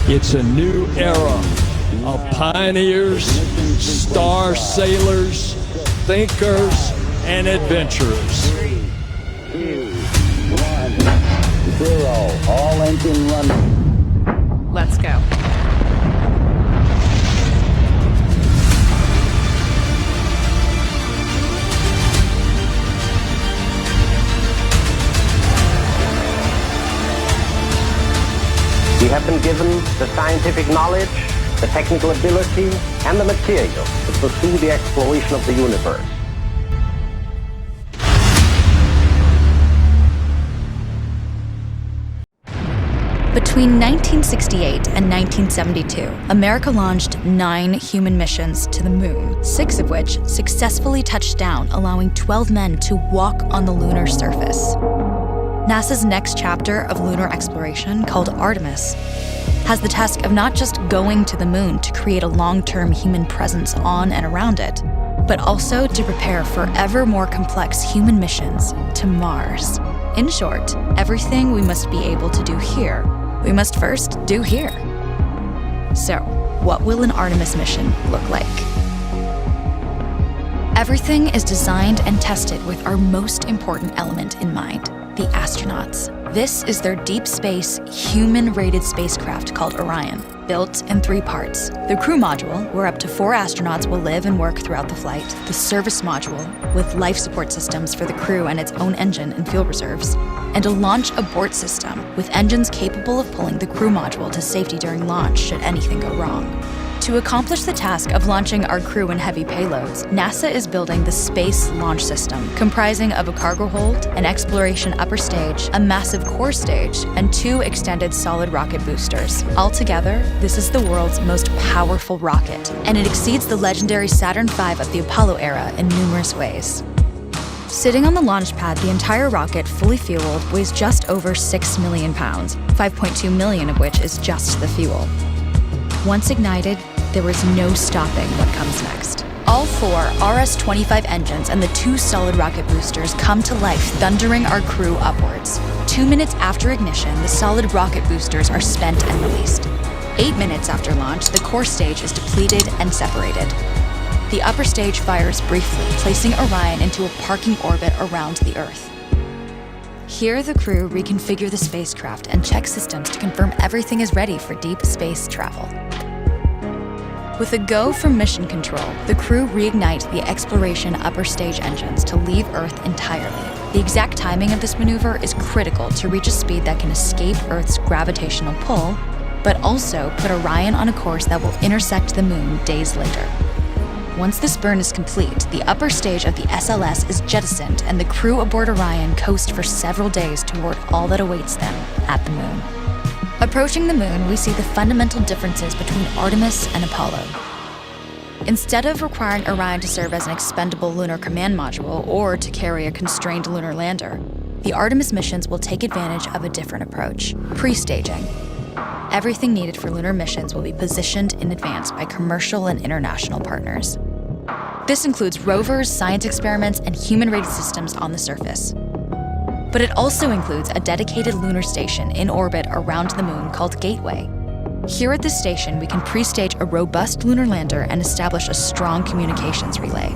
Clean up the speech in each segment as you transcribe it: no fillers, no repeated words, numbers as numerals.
It's a new era of pioneers, star sailors, thinkers, and adventurers. 3, 2, 1, 0. All engine running. Let's go. We have been given the scientific knowledge, the technical ability, and the material to pursue the exploration of the universe. Between 1968 and 1972, America launched 9 human missions to the moon, 6 of which successfully touched down, allowing 12 men to walk on the lunar surface. NASA's next chapter of lunar exploration, called Artemis, has the task of not just going to the moon to create a long-term human presence on and around it, but also to prepare for ever more complex human missions to Mars. In short, everything we must be able to do here, we must first do here. So, what will an Artemis mission look like? Everything is designed and tested with our most important element in mind: the astronauts. This is their deep space, human-rated spacecraft called Orion, built in 3 parts. The crew module, where up to 4 astronauts will live and work throughout the flight. The service module, with life support systems for the crew and its own engine and fuel reserves. And a launch abort system, with engines capable of pulling the crew module to safety during launch should anything go wrong. To accomplish the task of launching our crew and heavy payloads, NASA is building the Space Launch System, comprising of a cargo hold, an exploration upper stage, a massive core stage, and 2 extended solid rocket boosters. Altogether, this is the world's most powerful rocket, and it exceeds the legendary Saturn V of the Apollo era in numerous ways. Sitting on the launch pad, the entire rocket, fully fueled, weighs just over 6 million pounds, 5.2 million of which is just the fuel. Once ignited, there is no stopping what comes next. All 4 RS-25 engines and the 2 solid rocket boosters come to life, thundering our crew upwards. 2 minutes after ignition, the solid rocket boosters are spent and released. 8 minutes after launch, the core stage is depleted and separated. The upper stage fires briefly, placing Orion into a parking orbit around the Earth. Here, the crew reconfigure the spacecraft and check systems to confirm everything is ready for deep space travel. With a go from mission control, the crew reignite the exploration upper stage engines to leave Earth entirely. The exact timing of this maneuver is critical to reach a speed that can escape Earth's gravitational pull, but also put Orion on a course that will intersect the moon days later. Once this burn is complete, the upper stage of the SLS is jettisoned and the crew aboard Orion coast for several days toward all that awaits them at the moon. Approaching the moon, we see the fundamental differences between Artemis and Apollo. Instead of requiring Orion to serve as an expendable lunar command module or to carry a constrained lunar lander, the Artemis missions will take advantage of a different approach: pre-staging. Everything needed for lunar missions will be positioned in advance by commercial and international partners. This includes rovers, science experiments, and human-rated systems on the surface. But it also includes a dedicated lunar station in orbit around the moon called Gateway. Here at this station, we can pre-stage a robust lunar lander and establish a strong communications relay.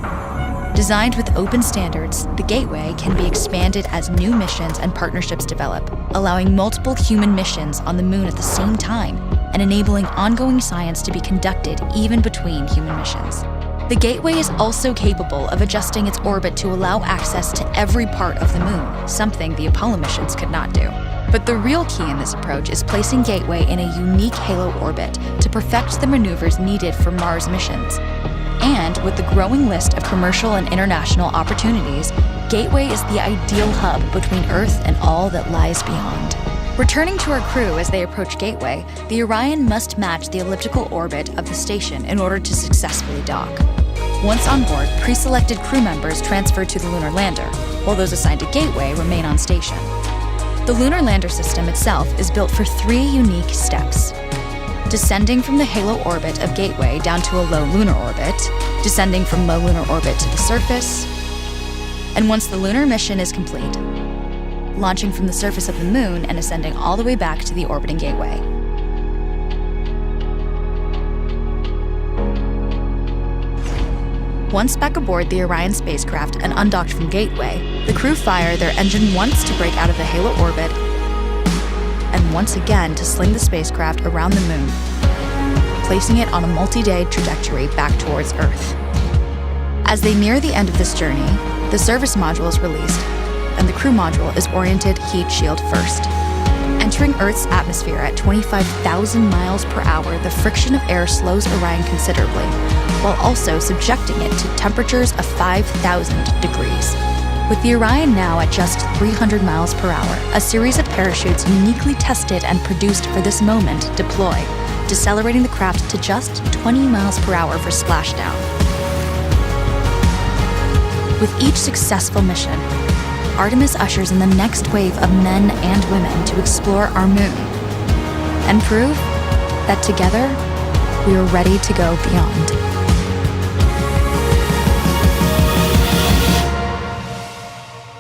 Designed with open standards, the Gateway can be expanded as new missions and partnerships develop, allowing multiple human missions on the moon at the same time and enabling ongoing science to be conducted even between human missions. The Gateway is also capable of adjusting its orbit to allow access to every part of the moon, something the Apollo missions could not do. But the real key in this approach is placing Gateway in a unique halo orbit to perfect the maneuvers needed for Mars missions. And with the growing list of commercial and international opportunities, Gateway is the ideal hub between Earth and all that lies beyond. Returning to our crew as they approach Gateway, the Orion must match the elliptical orbit of the station in order to successfully dock. Once on board, pre-selected crew members transfer to the lunar lander, while those assigned to Gateway remain on station. The lunar lander system itself is built for 3 unique steps: descending from the halo orbit of Gateway down to a low lunar orbit, descending from low lunar orbit to the surface, and once the lunar mission is complete, launching from the surface of the moon and ascending all the way back to the orbiting Gateway. Once back aboard the Orion spacecraft and undocked from Gateway, the crew fire their engine once to break out of the halo orbit and once again to sling the spacecraft around the moon, placing it on a multi-day trajectory back towards Earth. As they near the end of this journey, the service module is released, and the crew module is oriented heat shield first. Entering Earth's atmosphere at 25,000 miles per hour, the friction of air slows Orion considerably, while also subjecting it to temperatures of 5,000 degrees. With the Orion now at just 300 miles per hour, a series of parachutes uniquely tested and produced for this moment deploy, decelerating the craft to just 20 miles per hour for splashdown. With each successful mission, Artemis ushers in the next wave of men and women to explore our moon and prove that together we are ready to go beyond.